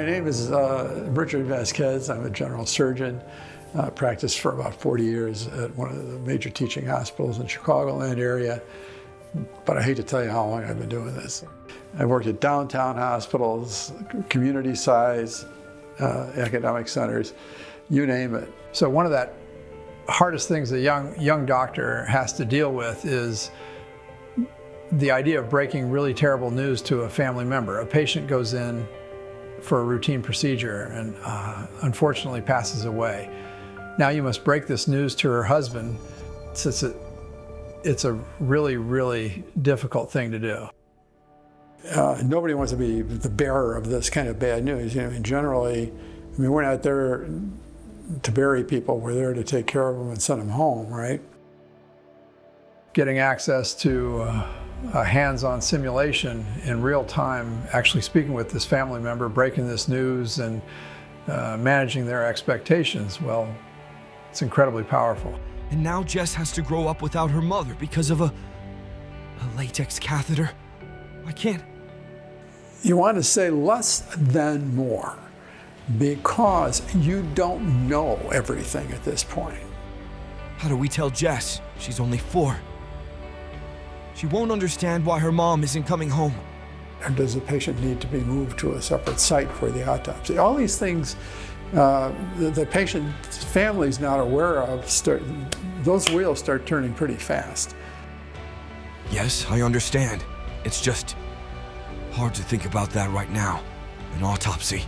My name is Richard Vasquez. I'm a general surgeon. Practiced for about 40 years at one of the major teaching hospitals in the Chicagoland area. But I hate to tell you how long I've been doing this. I've worked at downtown hospitals, community size, academic centers, you name it. So one of the hardest things a young doctor has to deal with is the idea of breaking really terrible news to a family member. A patient goes in for a routine procedure and unfortunately passes away. Now you must break this news to her husband. It's a really, really difficult thing to do. Nobody wants to be the bearer of this kind of bad news. You know, generally, we're not there to bury people. We're there to take care of them and send them home, right? Getting access to a hands-on simulation in real time, actually speaking with this family member, breaking this news and managing their expectations, well, it's incredibly powerful. And now Jess has to grow up without her mother because of a latex catheter. I can't. You want to say less than more because you don't know everything at this point. How do we tell Jess? She's only 4. She won't understand why her mom isn't coming home. Or does the patient need to be moved to a separate site for the autopsy? All these things the patient's family's not aware of, those wheels start turning pretty fast. Yes, I understand. It's just hard to think about that right now, an autopsy.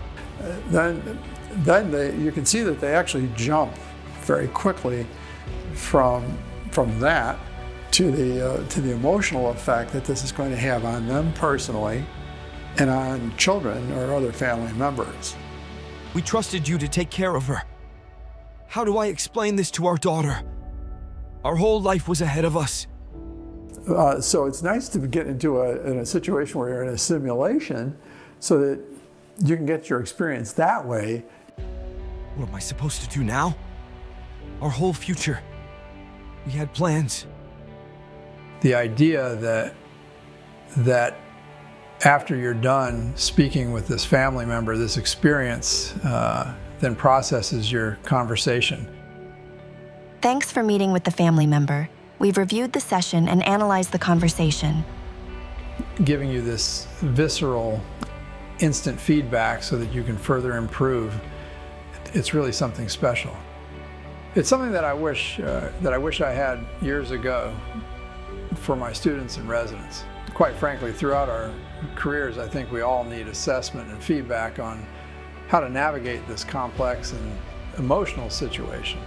Then you can see that they actually jump very quickly from that to the emotional effect that this is going to have on them personally and on children or other family members. We trusted you to take care of her. How do I explain this to our daughter? Our whole life was ahead of us. So it's nice to get into a situation where you're in a simulation so that you can get your experience that way. What am I supposed to do now? Our whole future. We had plans. The idea that after you're done speaking with this family member, this experience then processes your conversation. Thanks for meeting with the family member. We've reviewed the session and analyzed the conversation. Giving you this visceral, instant feedback so that you can further improve, it's really something special. It's something that I wish I had years ago for my students and residents. Quite frankly, throughout our careers, I think we all need assessment and feedback on how to navigate this complex and emotional situation.